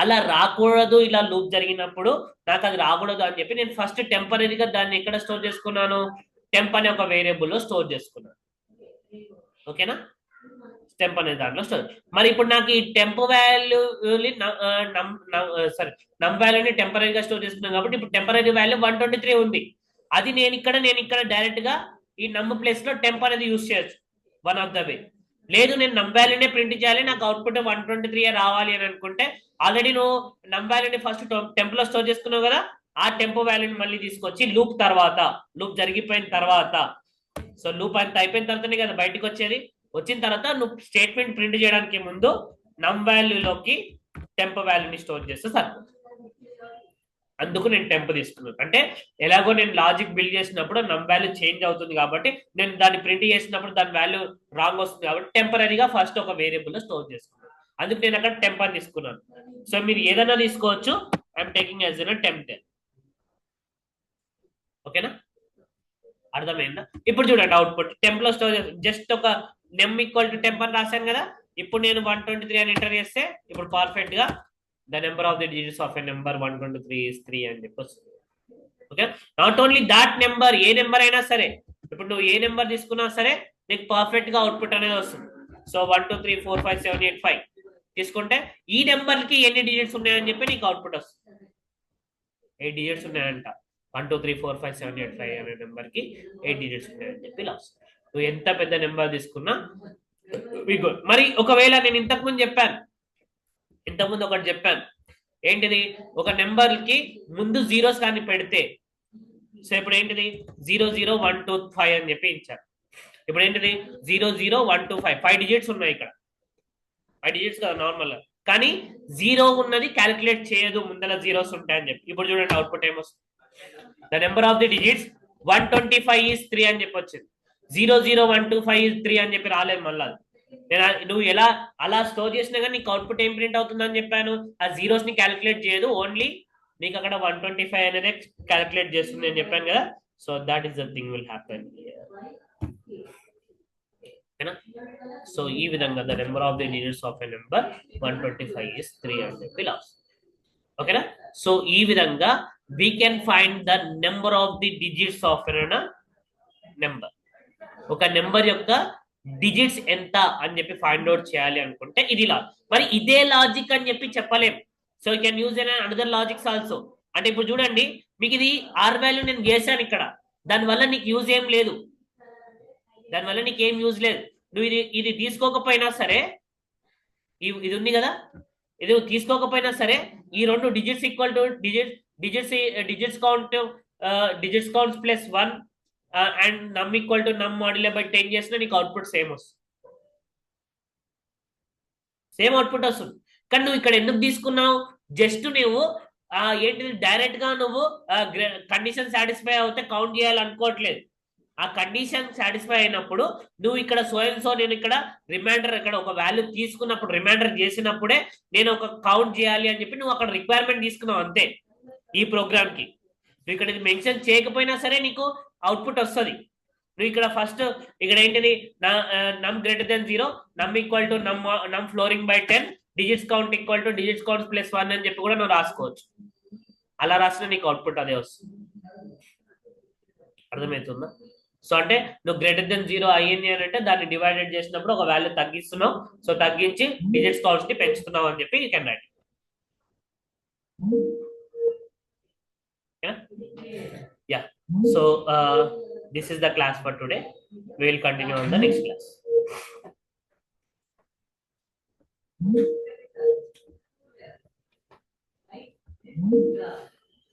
అలా రాకూడదు, ఇలా లూప్ జరిగినప్పుడు నాకు అది రాకూడదు అని చెప్పి నేను ఫస్ట్ టెంపరీగా దాన్ని ఎక్కడ స్టోర్ చేసుకున్నాను, టెంప్ అనే ఒక వేరియబుల్ లో స్టోర్ చేసుకున్నాను. ఓకేనా, టెంప్ అనే దాంట్లో స్టోర్. మరి ఇప్పుడు నాకు ఈ టెంప్ వాల్యూ నమ్ వాల్యూని టెంపరీగా స్టోర్ చేసుకున్నాను కాబట్టి ఇప్పుడు టెంపరీ వాల్యూ 123 ఉంది. అది నేను ఇక్కడ డైరెక్ట్ గా ఈ నమ్ ప్లేస్ లో టెంప్ అనేది యూజ్ చేయొచ్చు, వన్ ఆఫ్ ద వే. లేదు నేను నమ్ వాల్యూనే ప్రింట్ చేయాలి, నాకు అవుట్పుట్ 123 రావాలి అని అనుకుంటే ఆల్రెడీ నువ్వు నమ్ వాల్యూని ఫస్ట్ టెంప్ లో స్టోర్ చేసుకున్నావు కదా, ఆ టెంప్ వాల్యూని మళ్ళీ తీసుకొచ్చి లూప్ జరిగిపోయిన తర్వాత, సో లూప్ అంత అయిపోయిన తర్వాతనే కదా బయటకు వచ్చేది. వచ్చిన తర్వాత నువ్వు స్టేట్మెంట్ ప్రింట్ చేయడానికి ముందు నమ్ వాల్యూలోకి టెంప్ వాల్యూని స్టోర్ చేస్తే సరిపోతుంది. అందుకు నేను టెంప్ తీసుకున్నాను. అంటే ఎలాగో నేను లాజిక్ బిల్డ్ చేసినప్పుడు నమ్ వాల్యూ చేంజ్ అవుతుంది కాబట్టి నేను దాన్ని ప్రింట్ చేసినప్పుడు దాని వాల్యూ రాంగ్ వస్తుంది కాబట్టి టెంపరీగా ఫస్ట్ ఒక వేరియబుల్ లో స్టోర్ చేసుకున్నాను. అందుకు నేను అక్కడ టెంప్ అని తీసుకున్నాను. సో మీరు ఏదైనా తీసుకోవచ్చు, I'm taking as a temp. ఓకేనా, అర్థమైందా? ఇప్పుడు చూడండి అవుట్పుట్ టెంప్ లో స్టోర్ జస్ట్ ఒక నెమ్ ఈక్వల్ టు టెంప్ అని రాశాను కదా. ఇప్పుడు నేను 123 అని ఎంటర్ చేస్తే ఇప్పుడు పర్ఫెక్ట్ గా the number of the digits of a number 123 is 3 అని చెప్పి వస్తుంది. Okay, not only that number, A number అయినా సరే, ఇప్పుడు నువ్వు ఏ నెంబర్ తీసుకున్నా సరే నీకు పర్ఫెక్ట్ గా అవుట్పుట్ అనేది వస్తుంది. సో 1 2 3 4 5 7 8 5 తీసుకుంటే ఈ నెంబర్ కి ఎన్ని డిజిట్స్ ఉన్నాయని చెప్పి నీకు అవుట్పుట్ వస్తుంది. 8 డిజిట్స్ ఉన్నాయంట, 1 2 3 4 5 7 8 5 అనే నెంబర్ కి 8 డిజిట్స్ ఉన్నాయని చెప్పి ఇలా వస్తుంది. నువ్వు ఎంత పెద్ద నెంబర్ తీసుకున్నా మరి ఒకవేళ నేను ఇంతకుముందు ఒకటి చెప్పాను, ఏంటిది, ఒక నెంబర్ కి ముందు జీరోస్ కానీ పెడితే, సో ఇప్పుడు ఏంటిది 0 0 1 2 5 అని చెప్పి ఇచ్చారు. ఇప్పుడు ఏంటిది 0 0 1 2 5 5 డిజిట్స్ ఉన్నాయి ఇక్కడ, 5 డిజిట్స్ కదా నార్మల్, కానీ 0 ఉన్నది క్యాలిక్యులేట్ చేయదు, ముందర జీరోస్ ఉంటాయని చెప్పి. ఇప్పుడు చూడండి అవుట్పుట్ ఏమొస్తుంది, the number of the digits 125 is 3 అని చెప్పి వచ్చింది. 0 0 1 2 5 is 3 అని చెప్పి రాలేదు మళ్ళీ. నువ్వు ఎలా అలా స్టోర్ చేసినా కానీ నీకు అవుట్పుట్ ఏం ప్రింట్ అవుతుందని చెప్పాను. ఆ జీరోస్ ని క్యాలిక్యులేట్ చేయదు, ఓన్లీ నీకు అక్కడ 125 అనేది క్యాలిక్యులేట్ చేస్తుంది అని చెప్పాను కదా. So that is the thing will happen. So ఈ విధంగా the number of the digits of a number 125 is 3 అని చెప్పి లాస్ట్. ఓకేనా. సో ఈ విధంగా we can find the number of the digits of number. ఒక నెంబర్ యొక్క డిజిట్స్ ఎంత అని చెప్పి ఫైండ్ అవుట్ చేయాలి అనుకుంటే ఇది మరి ఇదే లాజిక్ అని చెప్పి చెప్పలేం. So you can use another logics also. అంటే ఇప్పుడు చూడండి, మీకు ఇది ఆర్ వాల్యూ నేను చేశాను ఇక్కడ, దానివల్ల నీకు యూజ్ ఏం లేదు, దానివల్ల నీకు ఏం యూజ్ లేదు. నువ్వు ఇది తీసుకోకపోయినా సరే, ఇది ఉంది కదా, ఇది తీసుకోకపోయినా సరే ఈ రెండు digits equal to digits count plus 1 and నమ్ ఈక్వల్ టు నమ్ మాడ్యులే బై 10 చేసినా నీకు అవుట్పుట్ సేమ్ వస్తుంది, సేమ్ అవుట్పుట్ వస్తుంది. కానీ నువ్వు ఇక్కడ ఎందుకు తీసుకున్నావు, జస్ట్ నువ్వు ఏంటిది డైరెక్ట్ గా నువ్వు కండిషన్ సాటిస్ఫై అవుతే కౌంట్ చేయాలనుకోవట్లేదు. ఆ కండిషన్ సాటిస్ఫై అయినప్పుడు నువ్వు ఇక్కడ సో నేను ఇక్కడ రిమైండర్ ఇక్కడ ఒక వాల్యూ తీసుకున్నప్పుడు, రిమైండర్ చేసినప్పుడే నేను ఒక కౌంట్ చేయాలి అని చెప్పి నువ్వు అక్కడ రిక్వైర్మెంట్ తీసుకున్నావు అంతే. ఈ ప్రోగ్రామ్ కి నువ్వు ఇక్కడ మెన్షన్ చేయకపోయినా సరే నీకు అవుట్పుట్ వస్తుంది. నువ్వు ఇక్కడ ఫస్ట్ ఇక్కడ ఏంటిది నమ్ గ్రేటర్ దెన్ 0, నమ్ ఈక్వల్ టు నమ్ flooring by 10, digits count equal to digits count plus 1 అని చెప్పి కూడా నువ్వు రాసుకోవచ్చు. అలా రాసిన నీకు అవుట్పుట్ అదే వస్తుంది. అర్థమవుతుందా? సో అంటే నువ్వు గ్రేటర్ దెన్ 0 అయ్యింది అని అంటే దాన్ని డివైడెడ్ చేసినప్పుడు ఒక వాల్యూ తగ్గిస్తున్నావు, సో తగ్గించి డిజిట్స్ కౌంట్స్ ని పెంచుతున్నావు అని చెప్పి you can write. Yeah. So this is the class for today. We will continue on the next class.